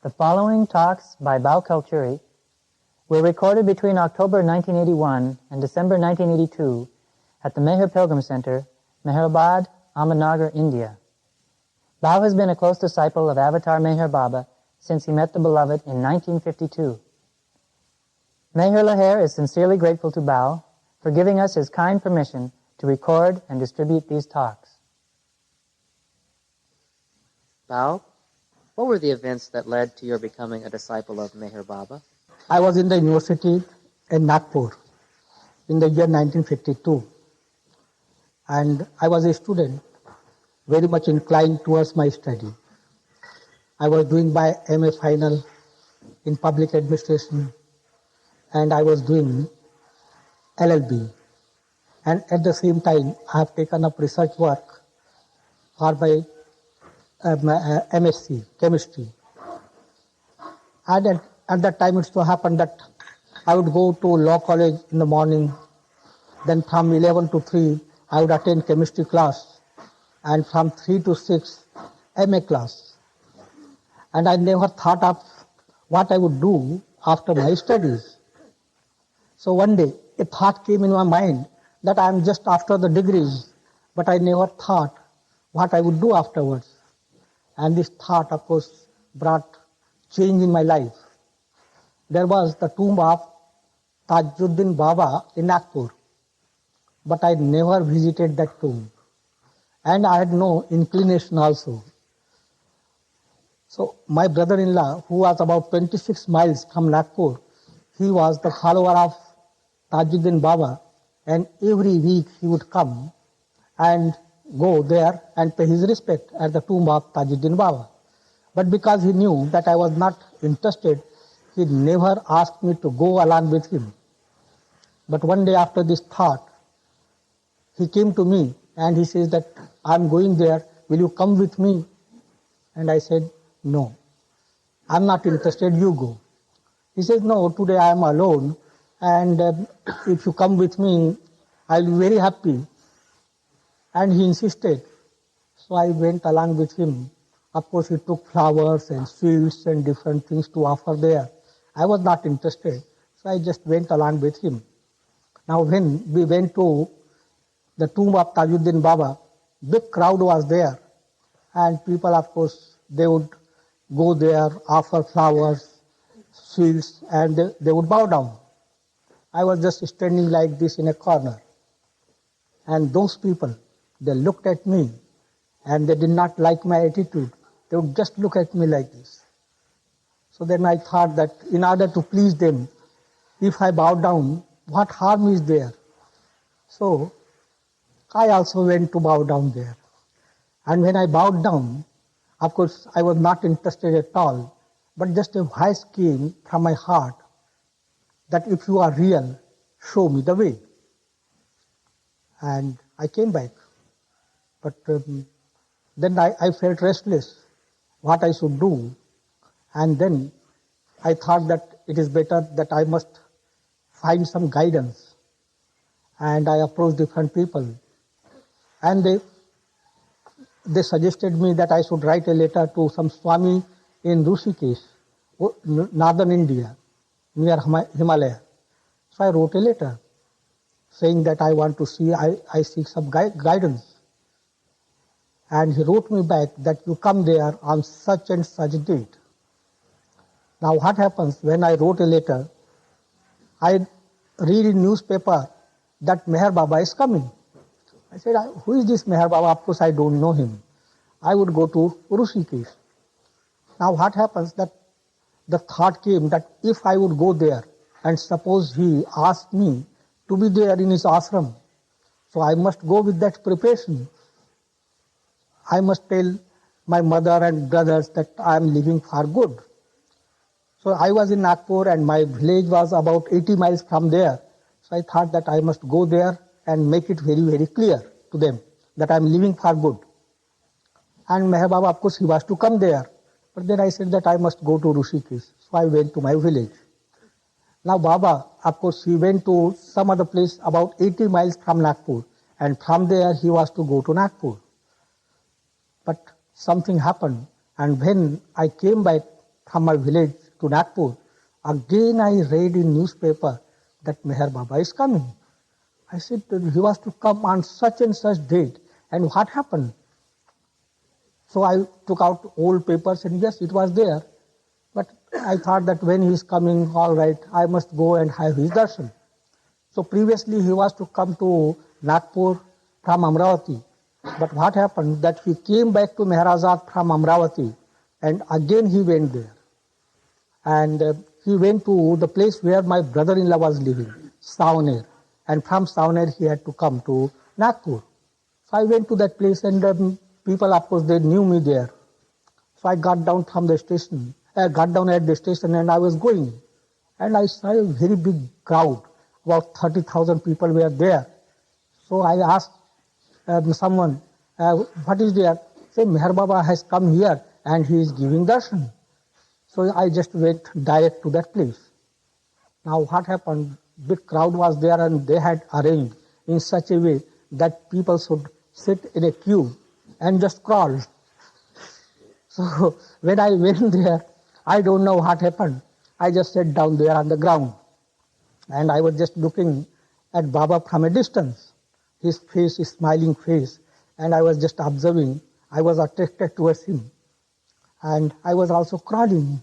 The following talks by Bhau Kalchuri were recorded between October 1981 and December 1982 at the Pilgrim Center, Meherabad, Ahmednagar, India. Bhau has been a close disciple of Avatar Meher Baba since he met the beloved in 1952. Meher Lahar is sincerely grateful to Bhau for giving us his kind permission to record and distribute these talks. Bhau, what were the events that led to your becoming a disciple of Meher Baba? I was in the university in Nagpur in the year 1952, and I was a student very much inclined towards my study. I was doing my MA final in public administration, and I was doing LLB. And at the same time, I have taken up research work for my MSc, chemistry. And at that time, it so happened that I would go to law college in the morning. Then from 11 to 3, I would attend chemistry class. And from 3 to 6, MA class. And I never thought of what I would do after my studies. So one day, a thought came in my mind that I am just after the degrees, but I never thought what I would do afterwards. And this thought, of course, brought change in my life. There was the tomb of Tajuddin Baba in Nagpur, but I never visited that tomb. And I had no inclination also. So my brother-in-law, who was about 26 miles from Nagpur, he was the follower of Tajuddin Baba, and every week he would come and go there and pay his respect at the tomb of Tajuddin Baba. But because he knew that I was not interested, he never asked me to go along with him. But one day after this thought, he came to me and he says that, I'm going there, will you come with me? And I said, no, I'm not interested, you go. He says, no, today I am alone, and if you come with me, I'll be very happy. And he insisted. So I went along with him. Of course, he took flowers and sweets and different things to offer there. I was not interested, so I just went along with him. Now when we went to the tomb of Tajuddin Baba, big crowd was there. And people, of course, they would go there, offer flowers, sweets, and they would bow down. I was just standing like this in a corner. And those people, they looked at me and they did not like my attitude. They would just look at me like this. So then I thought that in order to please them, if I bow down, what harm is there? So I also went to bow down there. And when I bowed down, of course, I was not interested at all, but just a voice came from my heart that if you are real, show me the way. And I came back. But then I felt restless, what I should do. And then I thought that it is better that I must find some guidance. And I approached different people. And they suggested me that I should write a letter to some Swami in Rishikesh, northern India, near Himalaya. So I wrote a letter saying that I want to see, I seek some guidance. And he wrote me back that you come there on such and such date. Now what happens when I wrote a letter, I read in newspaper that Meher Baba is coming. I said, who is this Meher Baba? Of course I don't know him. I would go to Rishikesh. Now what happens that the thought came that if I would go there and suppose he asked me to be there in his ashram, so I must go with that preparation. I must tell my mother and brothers that I am living for good. So I was in Nagpur and my village was about 80 miles from there. So I thought that I must go there and make it very, very clear to them that I am living for good. And Meher Baba, of course, he was to come there. But then I said that I must go to Rishikesh. So I went to my village. Now Baba, of course, he went to some other place about 80 miles from Nagpur. And from there he was to go to Nagpur. But something happened. And when I came back from my village to Nagpur, again I read in newspaper that Meher Baba is coming. I said, he was to come on such and such date. And what happened? So I took out old papers and yes, it was there. But I thought that when he is coming, all right, I must go and have his darshan. So previously he was to come to Nagpur from Amravati. But what happened that he came back to Meherabad from Amravati and again he went there. And he went to the place where my brother-in-law was living, Savner. And from Savner he had to come to Nagpur. So I went to that place and people, of course, they knew me there. So I got down from the station. I got down at the station and I was going. And I saw a very big crowd. About 30,000 people were there. So I asked someone, what is there? Say, Meher Baba has come here and he is giving darshan. So I just went direct to that place. Now what happened? Big crowd was there and they had arranged in such a way that people should sit in a queue and just crawl. So when I went there, I don't know what happened. I just sat down there on the ground. And I was just looking at Baba from a distance. His face, his smiling face. And I was just observing. I was attracted towards him. And I was also crawling.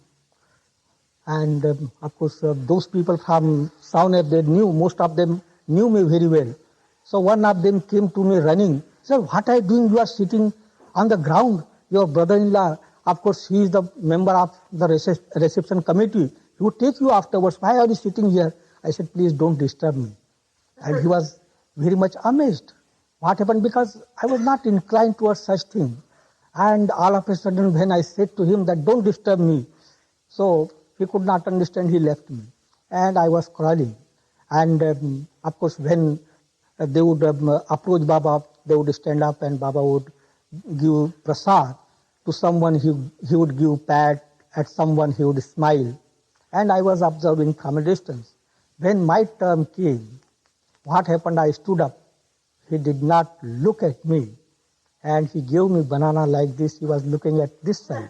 And of course, those people from Savner, they knew, most of them knew me very well. So one of them came to me running. Sir, what are you doing? You are sitting on the ground. Your brother-in-law, of course, he is the member of the reception committee. He would take you afterwards. Why are you sitting here? I said, please don't disturb me. And he was very much amazed. What happened? Because I was not inclined towards such thing. And all of a sudden, when I said to him that don't disturb me, so he could not understand, he left me. And I was crawling. And of course, when they would approach Baba, they would stand up and Baba would give prasad. To someone he would give pat, at someone he would smile. And I was observing from a distance. When my turn came, what happened? I stood up. He did not look at me. And he gave me banana like this. He was looking at this side.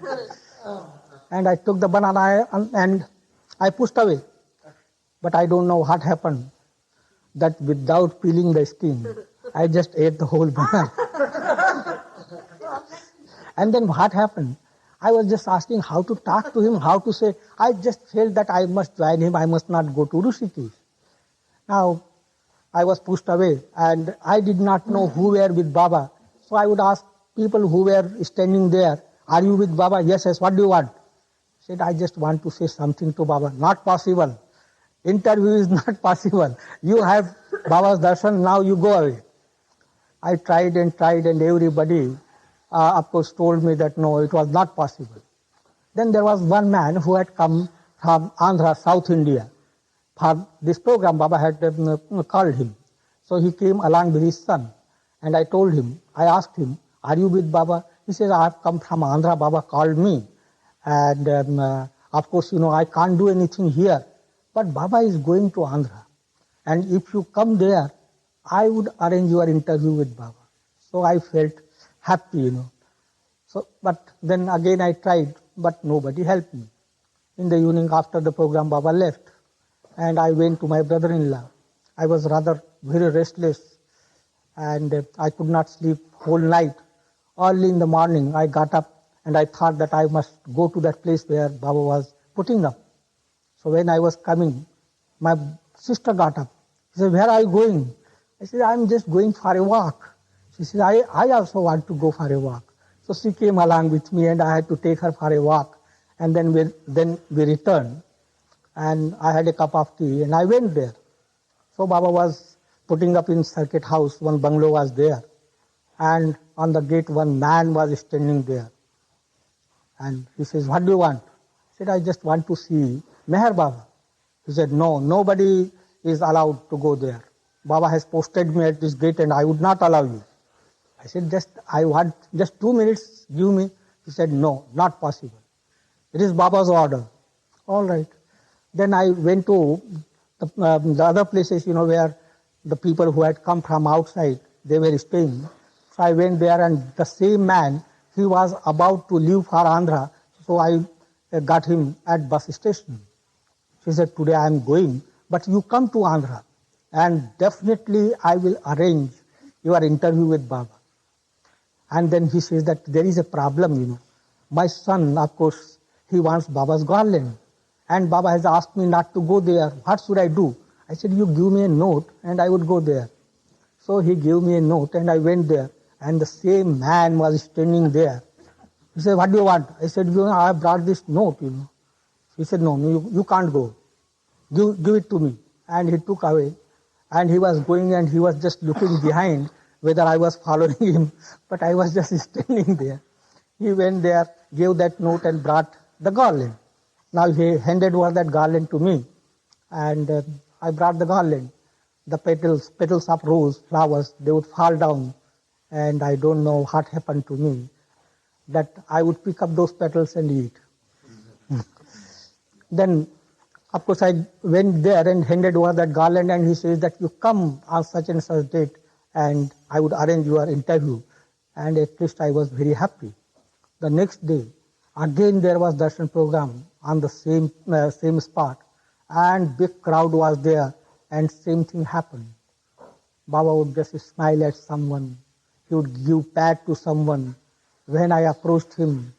And I took the banana and I pushed away. But I don't know what happened. That without peeling the skin, I just ate the whole banana. And then what happened? I was just asking how to talk to him, how to say. I just felt that I must join him, I must not go to Rishikesh. Now, I was pushed away and I did not know who were with Baba. So I would ask people who were standing there, are you with Baba? Yes, yes, what do you want? I said, I just want to say something to Baba. Not possible. Interview is not possible. You have Baba's darshan, now you go away. I tried and everybody, of course, told me that no, it was not possible. Then there was one man who had come from Andhra, South India. For this program, Baba had called him. So he came along with his son. And I told him, I asked him, are you with Baba? He says, I have come from Andhra, Baba called me. And of course, I can't do anything here. But Baba is going to Andhra. And if you come there, I would arrange your interview with Baba. So I felt happy, So, but then again I tried, but nobody helped me. In the evening after the program, Baba left. And I went to my brother-in-law. I was rather very restless. And I could not sleep whole night. Early in the morning, I got up and I thought that I must go to that place where Baba was putting up. So when I was coming, my sister got up. She said, where are you going? I said, I'm just going for a walk. She said, I also want to go for a walk. So she came along with me and I had to take her for a walk. And then we returned. And I had a cup of tea and I went there. So Baba was putting up in Circuit House, one bungalow was there. And on the gate, one man was standing there. And he says, what do you want? I said, I just want to see Meher Baba. He said, no, nobody is allowed to go there. Baba has posted me at this gate and I would not allow you. I said, I want just 2 minutes, give me. He said, no, not possible. It is Baba's order. All right. Then I went to the other places, where the people who had come from outside, they were staying. So I went there and the same man, he was about to leave for Andhra. So I got him at bus station. She said, today I am going, but you come to Andhra and definitely I will arrange your interview with Baba. And then he says that there is a problem, My son, of course, he wants Baba's garland. And Baba has asked me not to go there. What should I do? I said, you give me a note and I would go there. So he gave me a note and I went there. And the same man was standing there. He said, what do you want? I said, I brought this note, He said, no, you can't go. Give it to me. And he took away. And he was going and he was just looking behind whether I was following him. But I was just standing there. He went there, gave that note and brought the garland. Now he handed over that garland to me. And I brought the garland. The petals of rose, flowers, they would fall down. And I don't know what happened to me, that I would pick up those petals and eat. Then, of course, I went there and handed over that garland, and he says that you come on such and such date and I would arrange your interview. And at least I was very happy. The next day, again there was darshan program on the same spot, and big crowd was there, and same thing happened. Baba would just smile at someone. He would give pat to someone. When I approached him,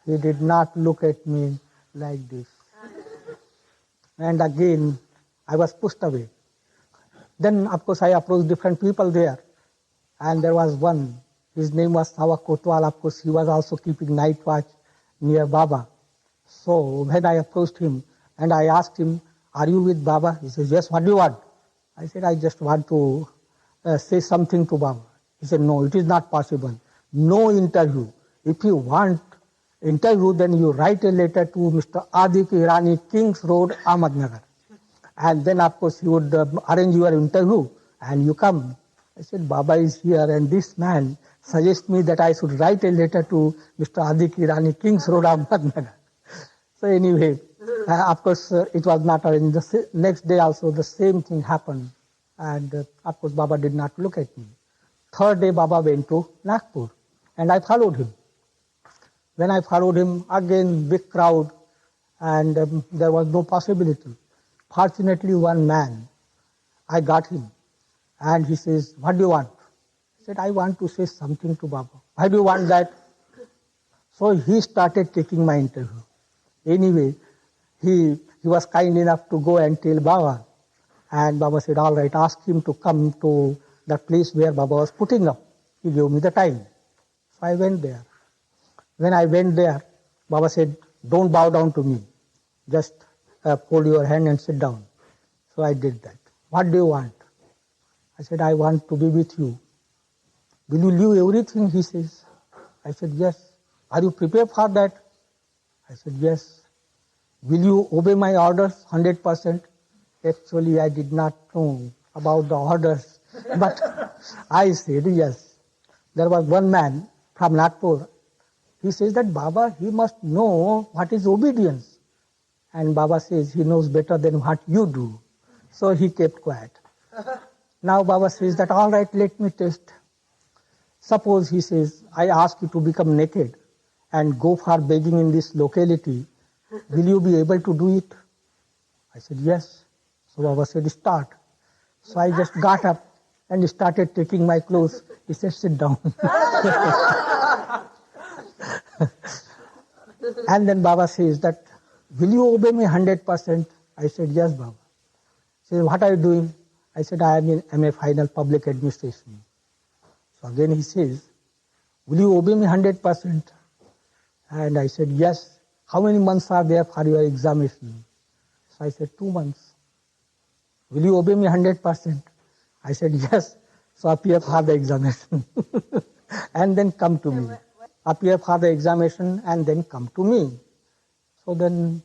he did not look at me like this. And again, I was pushed away. Then, of course, I approached different people there. And there was one. His name was Sawa Kotwal. Of course, he was also keeping night watch near Baba. So when I approached him and I asked him, are you with Baba? He says, yes, what do you want? I said, I just want to say something to Baba. He said, no, it is not possible. No interview. If you want interview, then you write a letter to Mr. Adik Irani, Kings Road, Ahmednagar. And then, of course, he would arrange your interview and you come. I said, Baba is here and this man suggests me that I should write a letter to Mr. Adik Irani, Kings Road, Ahmednagar. So anyway, of course, it was not arranged. The next day also the same thing happened. And of course, Baba did not look at me. Third day, Baba went to Nagpur and I followed him. When I followed him, again, big crowd, and there was no possibility. Fortunately, one man, I got him, and he says, what do you want? I said, I want to say something to Baba. Why do you want that? So he started taking my interview. Anyway, he was kind enough to go and tell Baba, and Baba said, all right, ask him to come to the place where Baba was putting up. He gave me the time. So I went there. When I went there, Baba said, don't bow down to me. Just fold your hand and sit down. So I did that. What do you want? I said, I want to be with you. Will you leave everything? He says. I said, yes. Are you prepared for that? I said, yes. Will you obey my orders 100%? Actually, I did not know about the orders, but I said yes. There was one man from Nagpur. He says that Baba, he must know what is obedience. And Baba says he knows better than what you do. So he kept quiet. Now Baba says that, all right, let me test. Suppose, he says, I ask you to become naked and go for begging in this locality. Will you be able to do it? I said, yes. So Baba said, start. So I just got up and started taking my clothes. He said, sit down. And then Baba says that, will you obey me 100%? I said, yes, Baba. He says, what are you doing? I said, I am in MA Final Public Administration. So again he says, will you obey me 100%? And I said, yes. How many months are there for your examination? So I said, 2 months. Will you obey me 100%? I said, yes. So appear for the examination. And then come to me. Appear for the examination and then come to me. So then,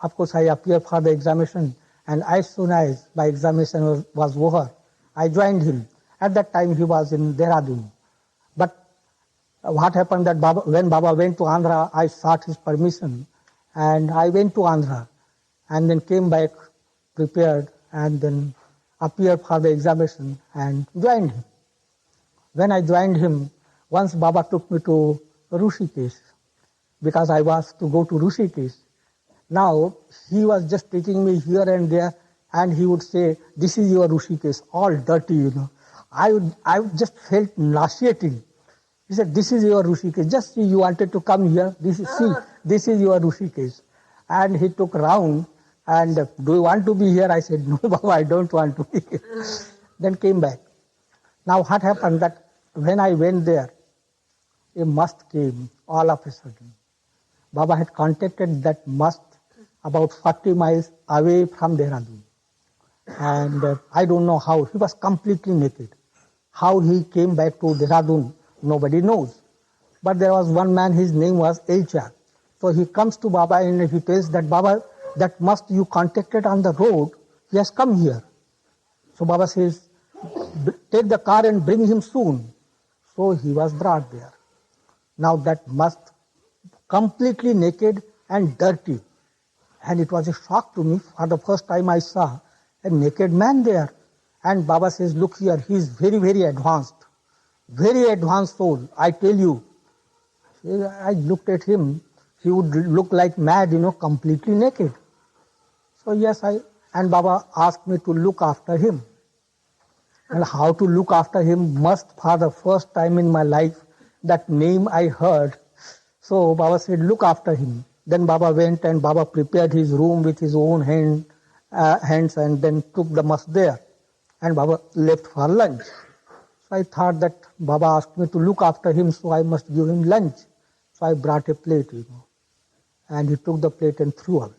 of course, I appear for the examination, and as soon as my examination was over, I joined him. At that time, he was in Dehradun. But what happened that when Baba went to Andhra, I sought his permission, and I went to Andhra, and then came back prepared, and then appeared for the examination and joined him. When I joined him, once Baba took me to Rishikesh, because I was to go to Rishikesh, Now, he was just taking me here and there, and he would say, "This is your Rishikesh, all dirty." I just felt nauseating. He said, "This is your Rishikesh. Just see, you wanted to come here. This is your Rishikesh." And he took round and, "Do you want to be here?" I said, "No, Baba, I don't want to be here." Then came back. Now what happened that when I went there, a must came all of a sudden. Baba had contacted that must about 40 miles away from Dehradun. And I don't know how. He was completely naked. How he came back to Dehradun, nobody knows. But there was one man, his name was Elcha. So he comes to Baba and he tells that, "Baba, that must you contacted on the road, he has come here." So Baba says, "Take the car and bring him soon." So he was brought there. Now that must completely naked and dirty. And it was a shock to me. For the first time I saw a naked man there. And Baba says, "Look here, he is very, very advanced. Very advanced soul, I tell you." I looked at him. He would look like mad, completely naked. So yes, and Baba asked me to look after him. And how to look after him, must for the first time in my life, that name I heard. So Baba said, "Look after him." Then Baba went and Baba prepared his room with his own hands and then took the must there. And Baba left for lunch. So I thought that Baba asked me to look after him, so I must give him lunch. So I brought a plate, and he took the plate and threw away.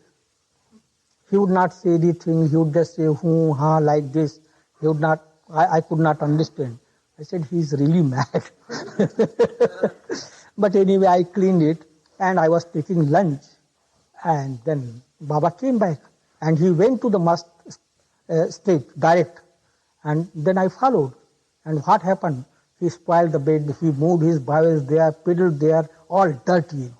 He would not say anything. He would just say, "Hoo, ha," like this. He would not. I could not understand. I said, "He's really mad." But anyway, I cleaned it and I was taking lunch. And then Baba came back and he went to the must state direct. And then I followed. And what happened? He spoiled the bed. He moved his bowels there, piddled there, all dirty.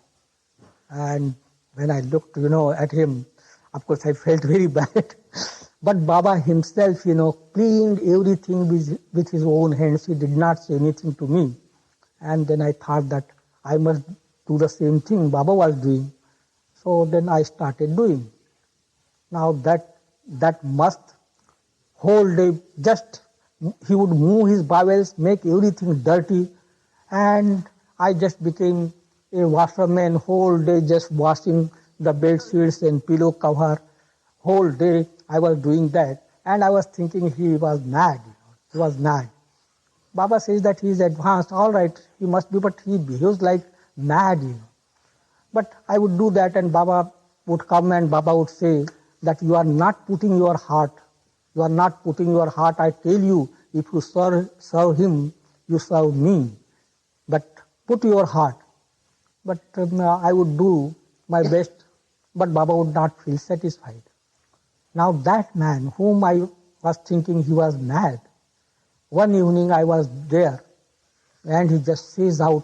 And when I looked, at him, of course I felt very bad. But Baba himself, cleaned everything with his own hands. He did not say anything to me. And then I thought that I must do the same thing Baba was doing. So then I started doing. Now that must whole day, just he would move his bowels, make everything dirty. And I just became a washerman whole day, just washing the bed sheets and pillow cover. Whole day I was doing that, and I was thinking he was mad. He was mad. Baba says that he is advanced. All right, he must be, but he behaves like mad. But I would do that, and Baba would come and Baba would say that you are not putting your heart. You are not putting your heart. I tell you, if you serve him, you serve me. But put your heart. But I would do my best, but Baba would not feel satisfied. Now that man whom I was thinking he was mad, one evening I was there and he just says out,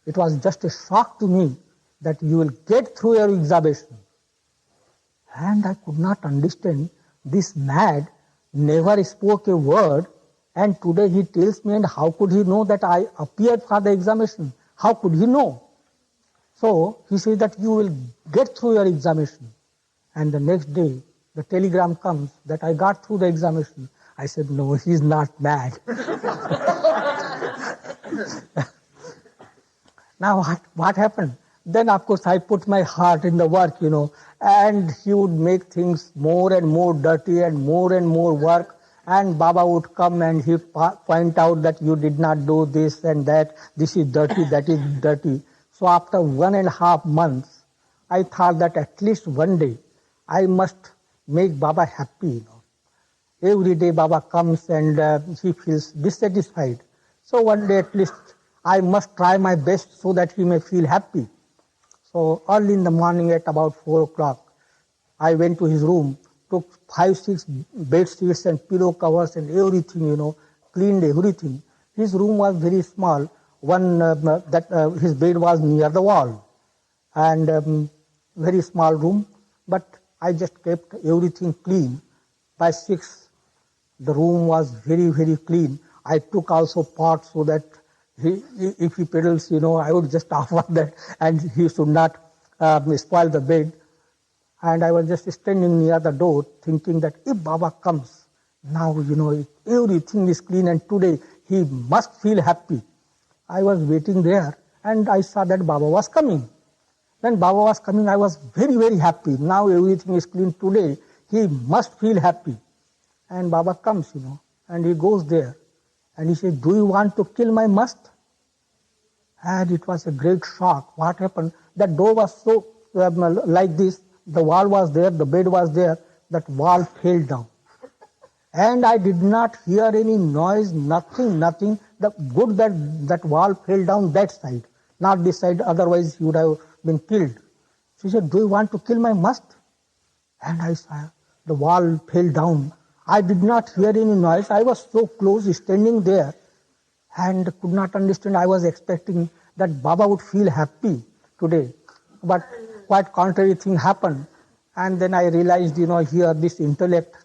it was just a shock to me that you will get through your examination. And I could not understand, this mad never spoke a word, and today he tells me, and how could he know that I appeared for the examination? How could he know? So he says that you will get through your examination. And the next day, the telegram comes that I got through the examination. I said, no, he's not mad. Now what happened? Then of course I put my heart in the work, and he would make things more and more dirty and more work. And Baba would come and he point out that you did not do this and that. This is dirty, that is dirty. So after 1.5 months, I thought that at least one day I must make Baba happy. Every day Baba comes and he feels dissatisfied. So one day at least I must try my best so that he may feel happy. So early in the morning at about 4 o'clock, I went to his room, took 5-6 bed sheets and pillow covers and everything, cleaned everything. His room was very small. His bed was near the wall, and very small room. But I just kept everything clean. By 6, the room was very, very clean. I took also pots so that if he pedals, I would just offer that and he should not spoil the bed. And I was just standing near the door thinking that if Baba comes, now, everything is clean and today he must feel happy. I was waiting there and I saw that Baba was coming. When Baba was coming, I was very, very happy. Now everything is clean today. He must feel happy. And Baba comes, and he goes there. And he says, do you want to kill my must? And it was a great shock. What happened? That door was so like this. The wall was there, the bed was there. That wall fell down. And I did not hear any noise, nothing. The good that wall fell down that side, not this side, otherwise he would have been killed. She said, do you want to kill my must? And I saw the wall fell down. I did not hear any noise. I was so close, standing there, and could not understand. I was expecting that Baba would feel happy today. But quite contrary thing happened. And then I realized, here this intellect,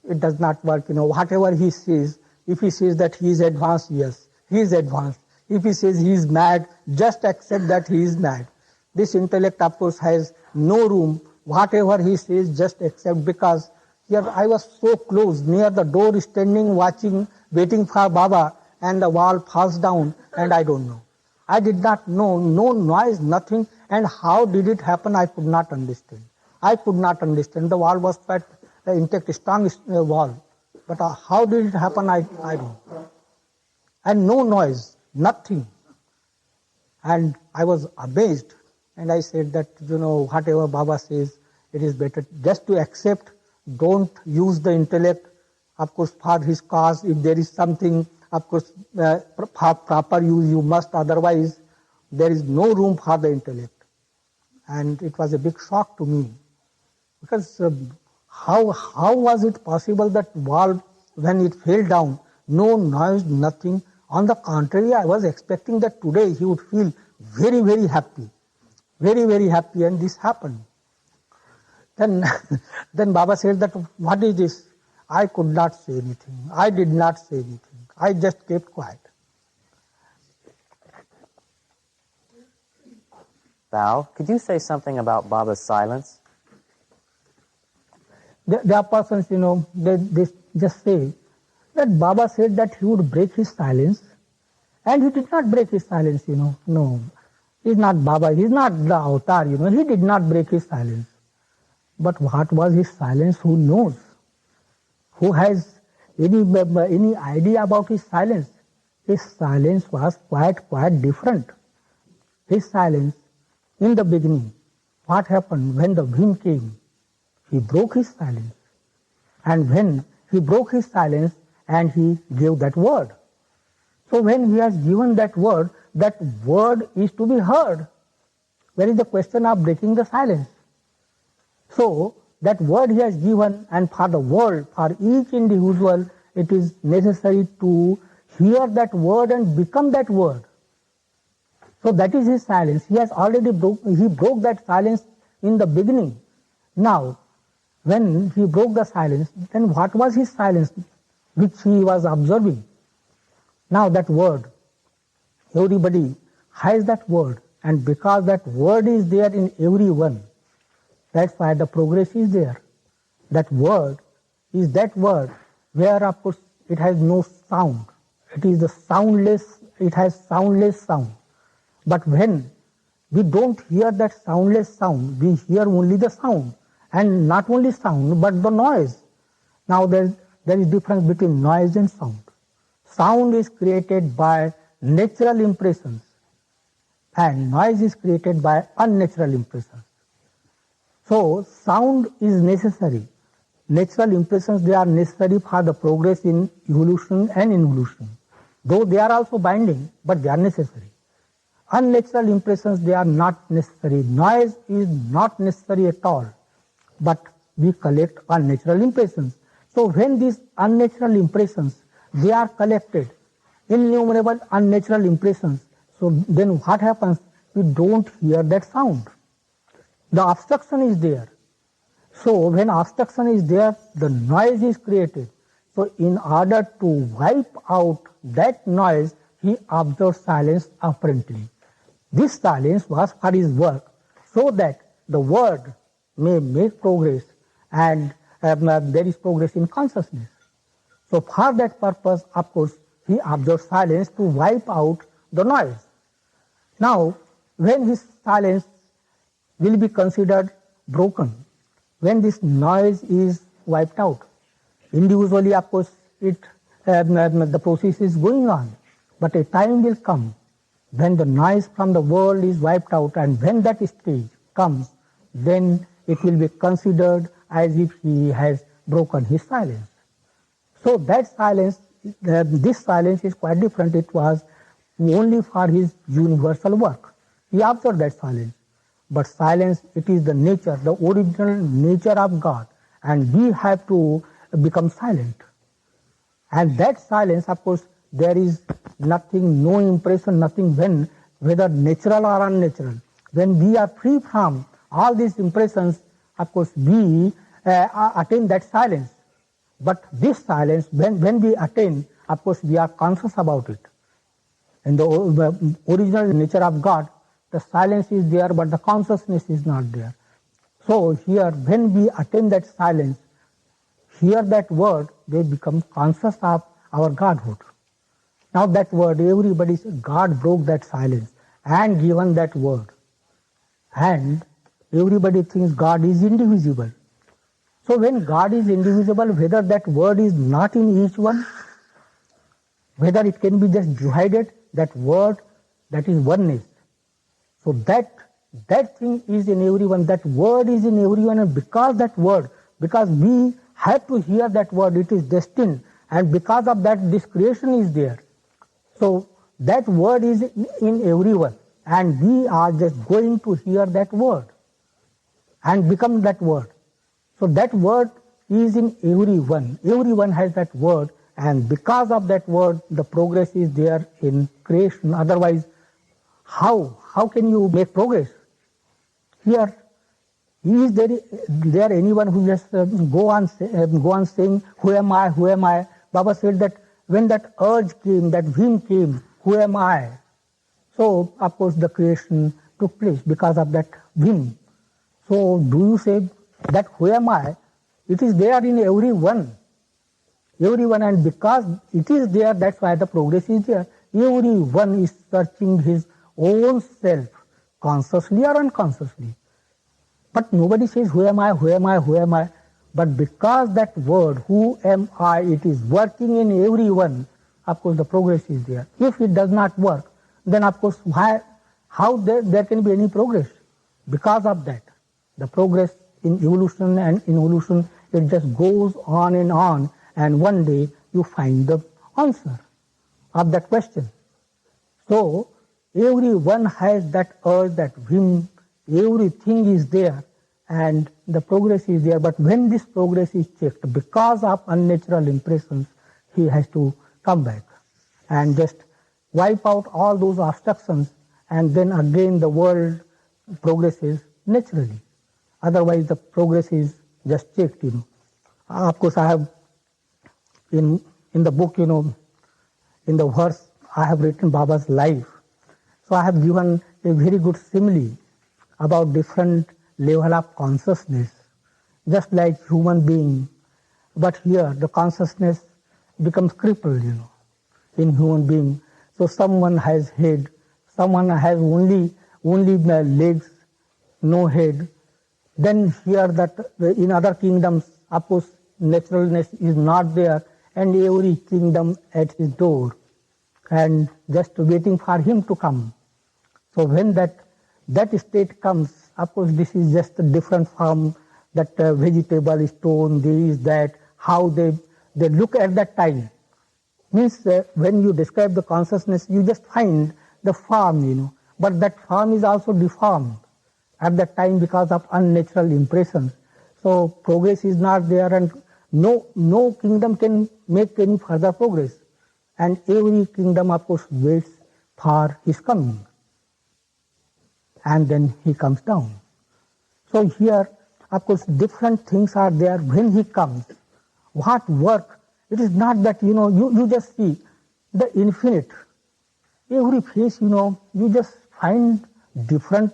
it does not work. Whatever he says, if he says that he is advanced, yes, he is advanced. If he says he is mad, just accept that he is mad. This intellect, of course, has no room. Whatever he says, just accept, because here I was so close, near the door, standing, watching, waiting for Baba, and the wall falls down, and I don't know. I did not know, no noise, nothing, and how did it happen, I could not understand. The wall was quite intact, strong wall. But how did it happen, I don't know. And no noise, nothing. And I was amazed. And I said that, whatever Baba says, it is better just to accept. Don't use the intellect, of course, for his cause. If there is something, of course, for proper use, you must. Otherwise, there is no room for the intellect. And it was a big shock to me. Because how was it possible that wall, when it fell down, no noise, nothing? On the contrary, I was expecting that today he would feel very, very happy. Very, very happy, and this happened. Then Baba said that, what is this? I could not say anything. I did not say anything. I just kept quiet. Bhau, could you say something about Baba's silence? There are persons, they just say that Baba said that he would break his silence, and he did not break his silence, No, he's not Baba, he's not the avatar, he did not break his silence. But what was his silence? Who knows? Who has any idea about his silence? His silence was quite different. His silence, in the beginning, what happened when the wind came? He broke his silence. And when he broke his silence, and he gave that word. So when he has given that word is to be heard. Where is the question of breaking the silence? So that word he has given, and for the world, for each individual, it is necessary to hear that word and become that word. So that is his silence. He has already broke that silence in the beginning. Now, when he broke the silence, then what was his silence which he was observing? Now that word, everybody has that word, and because that word is there in everyone, that's why the progress is there. That word is that word where, of course, it has no sound. It is it has soundless sound. But when we don't hear that soundless sound, we hear only the sound. And not only sound, but the noise. Now there is difference between noise and sound. Sound is created by natural impressions, and noise is created by unnatural impressions. So sound is necessary. Natural impressions, they are necessary for the progress in evolution and involution. Though they are also binding, but they are necessary. Unnatural impressions, they are not necessary. Noise is not necessary at all. But we collect unnatural impressions. So when these unnatural impressions, they are collected, innumerable unnatural impressions, so then what happens? We don't hear that sound. The obstruction is there. So when obstruction is there, the noise is created. So in order to wipe out that noise, he observed silence apparently. This silence was for his work, so that the word may make progress, and there is progress in consciousness. So for that purpose, of course, he observed silence to wipe out the noise. Now, when his silence will be considered broken, when this noise is wiped out, individually, of course, the process is going on, but a time will come when the noise from the world is wiped out, and when that stage comes, then it will be considered as if he has broken his silence. So that silence, this silence is quite different. It was only for his universal work. He observed that silence. But silence, it is the nature, the original nature of God, and we have to become silent. And that silence, of course, there is nothing, no impression, nothing whether natural or unnatural. When we are free from all these impressions, of course, we attain that silence. But this silence, when we attain, of course, we are conscious about it. In the original nature of God, the silence is there, but the consciousness is not there. So here, when we attain that silence, hear that word, they become conscious of our Godhood. Now that word, everybody says, God broke that silence and given that word. And everybody thinks God is indivisible. So when God is indivisible, whether that word is not in each one, whether it can be just divided, that word, that is oneness. So that thing is in everyone, that word is in everyone, and because that word, because we have to hear that word, it is destined, and because of that, this creation is there. So that word is in everyone, and we are just going to hear that word and become that word. So that word is in everyone. Everyone has that word, and because of that word, the progress is there in creation. Otherwise, how can you make progress? Here, is there anyone who just go on saying, who am I, who am I? Baba said that when that urge came, that whim came, who am I? So, of course, the creation took place because of that whim. So, do you say that who am I? It is there in everyone. Everyone, and because it is there, that's why the progress is there. Everyone is searching his own self, consciously or unconsciously. But nobody says, who am I, who am I, who am I? But because that word, who am I, it is working in everyone, of course the progress is there. If it does not work, then of course, how there can be any progress? Because of that, the progress in evolution and involution, it just goes on, and one day you find the answer of that question. So, everyone has that urge, that whim, everything is there, and the progress is there. But when this progress is checked, because of unnatural impressions, he has to come back and just wipe out all those obstructions, and then again the world progresses naturally. Otherwise, the progress is just checked, Of course, I have, in the book, in the verse, I have written Baba's life. So I have given a very good simile about different level of consciousness, just like human being. But here, the consciousness becomes crippled, in human being. So someone has head, someone has only legs, no head. Then here that in other kingdoms, of course, naturalness is not there, and every kingdom at his door, and just waiting for him to come. So when that state comes, of course, this is just a different form, that vegetable, stone, this, that, how they look at that time. Means when you describe the consciousness, you just find the form, but that form is also deformed at that time because of unnatural impressions. So progress is not there, and no kingdom can make any further progress. And every kingdom, of course, waits for his coming. And then he comes down. So here, of course, different things are there when he comes. What work? It is not that, you just see the infinite. Every face, you just find different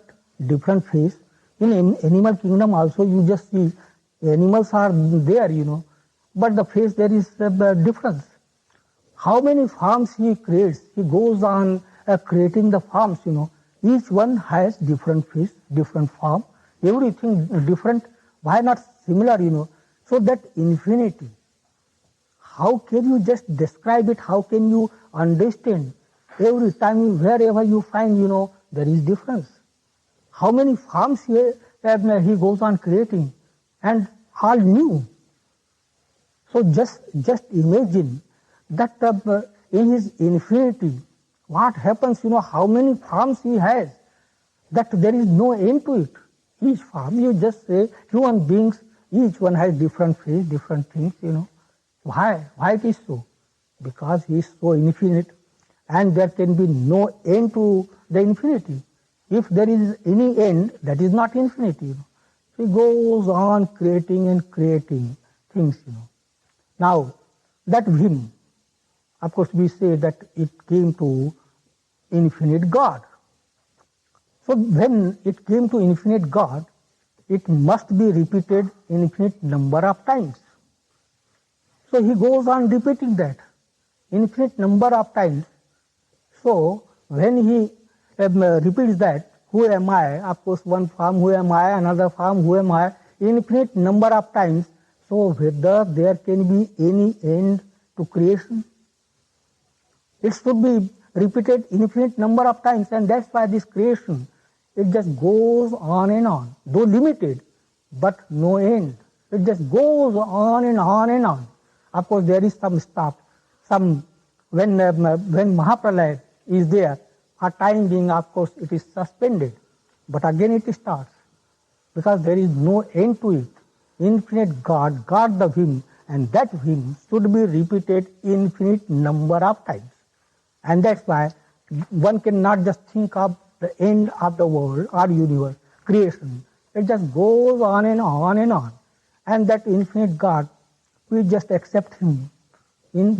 face. In animal kingdom also, you just see animals are there, but the face there is a difference. How many farms he creates? He goes on creating the farms, Each one has different face, different form, everything different. Why not similar, So that infinity, how can you just describe it? How can you understand? Every time, wherever you find, there is difference. How many forms he goes on creating, and all new. So just imagine that in his infinity, what happens, how many forms he has, that there is no end to it. Each form, you just say, human beings, each one has different face, different things, Why? Why it is so? Because he is so infinite, and there can be no end to the infinity. If there is any end, that is not infinity. He goes on creating and creating things, Now, that Vim, of course, we say that it came to infinite God. So when it came to infinite God, it must be repeated infinite number of times. So he goes on repeating that infinite number of times. So when he repeats that, who am I? Of course, one form, who am I? Another form, who am I? Infinite number of times. So whether there can be any end to creation? It should be repeated infinite number of times, and that's why this creation, it just goes on and on, though limited, but no end. It just goes on and on and on. Of course, there is some stop. When Mahapralaya is there, a time being, of course, it is suspended, but again it starts, because there is no end to it. Infinite God, God the Vim, and that Vim should be repeated infinite number of times. And that's why one cannot just think of the end of the world or universe, creation. It just goes on and on and on. And that infinite God, we just accept Him.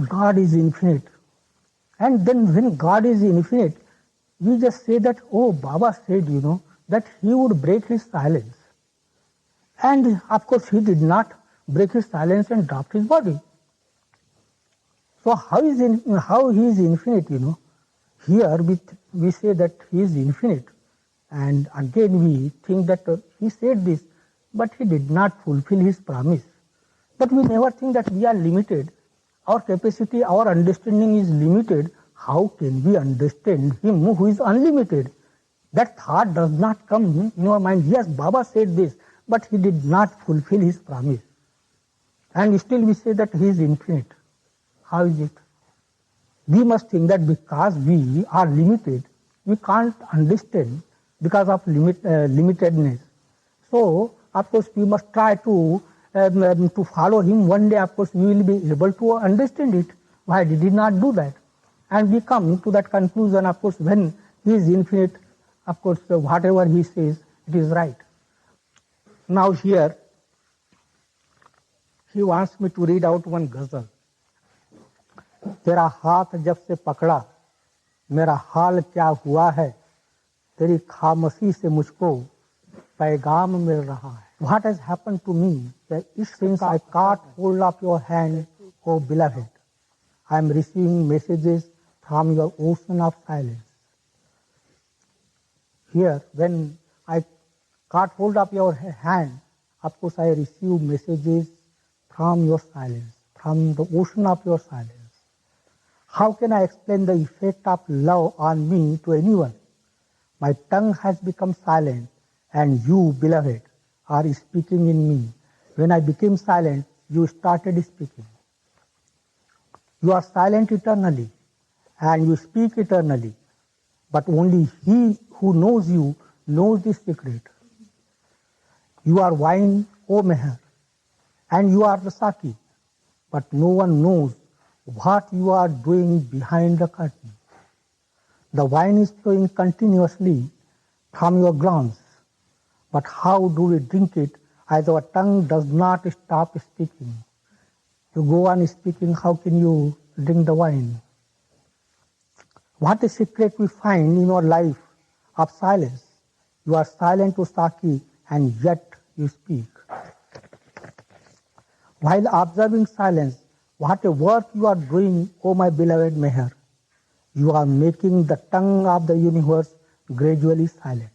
God is infinite. And then when God is infinite, we just say that, oh, Baba said, that he would break his silence. And of course, he did not break his silence and dropped his body. So how he is infinite, Here we say that he is infinite. And again we think that he said this, but he did not fulfill his promise. But we never think that we are limited. Our capacity, our understanding is limited. How can we understand him who is unlimited? That thought does not come in our mind. Yes, Baba said this, but he did not fulfill his promise. And still we say that he is infinite. How is it? We must think that because we are limited, we can't understand because of limitedness. So, of course, we must try to follow him. One day, of course, we will be able to understand it. Why did he not do that? And we come to that conclusion, of course, when he is infinite, of course, whatever he says, it is right. Now here, he wants me to read out one ghazal. तेरा हाथ जब से पकड़ा मेरा हाल क्या हुआ है तेरी खामोशी से मुझको पैगाम मिल रहा है. What has happened to me that since I caught hold of your hand, oh beloved, I am receiving messages from your ocean of silence. Here, when I caught hold of your hand, of course I receive messages from your silence, from the ocean of your silence. How can I explain the effect of love on me to anyone? My tongue has become silent, and you, beloved, are speaking in me. When I became silent, you started speaking. You are silent eternally, and you speak eternally, but only he who knows you knows this secret. You are wine, O Meher, and you are the Saki, but no one knows what you are doing behind the curtain. The wine is flowing continuously from your glands, but how do we drink it as our tongue does not stop speaking? You go on speaking, how can you drink the wine? What a secret we find in our life of silence. You are silent, O Saki, and yet you speak. While observing silence, what a work you are doing, O my beloved Meher. You are making the tongue of the universe gradually silent.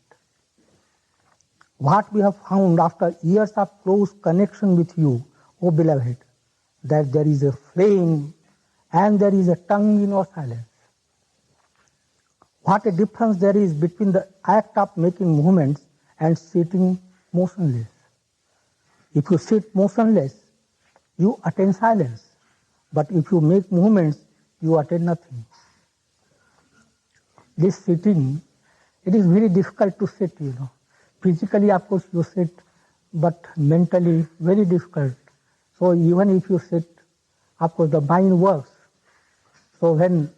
What we have found after years of close connection with you, O beloved, that there is a flame and there is a tongue in your silence. What a difference there is between the act of making movements and sitting motionless. If you sit motionless, you attain silence. But if you make movements, you attain nothing. This sitting, it is very difficult to sit, Physically, of course, you sit, but mentally, very difficult. So even if you sit, of course, the mind works. So when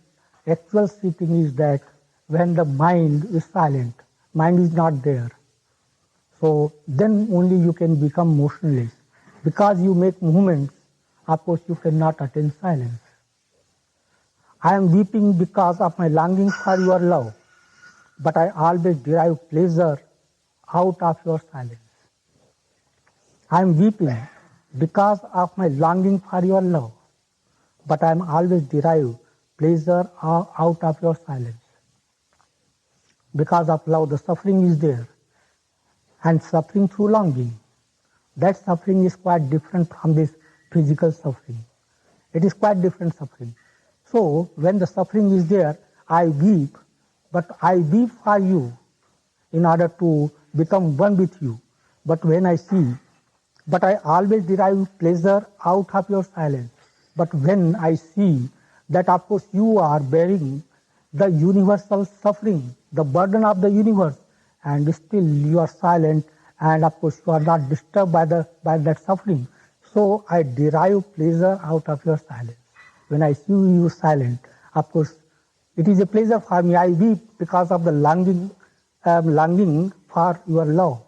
actual sitting is that, when the mind is silent, mind is not there. So then only you can become motionless. Because you make movements, of course, you cannot attain silence. I am weeping because of my longing for your love, but I always derive pleasure out of your silence. I am weeping because of my longing for your love, but I am always derive pleasure out of your silence. Because of love, the suffering is there, and suffering through longing. That suffering is quite different from this physical suffering. It is quite different suffering. So, when the suffering is there, I weep, but I weep for you in order to become one with you. But when I see, but I always derive pleasure out of your silence. But when I see that, of course, you are bearing the universal suffering, the burden of the universe, and still you are silent, and of course you are not disturbed by that suffering. So I derive pleasure out of your silence. When I see you silent, of course, it is a pleasure for me. I weep because of the longing for your love.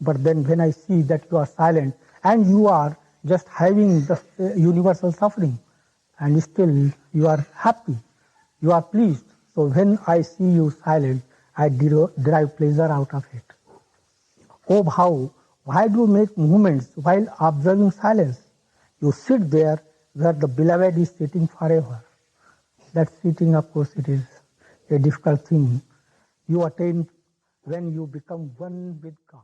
But then when I see that you are silent and you are just having the universal suffering, and still you are happy, you are pleased. So when I see you silent, I derive pleasure out of it. Oh Bhau, why do you make movements while observing silence? You sit there where the beloved is sitting forever. That sitting, of course, it is a difficult thing. You attain when you become one with God.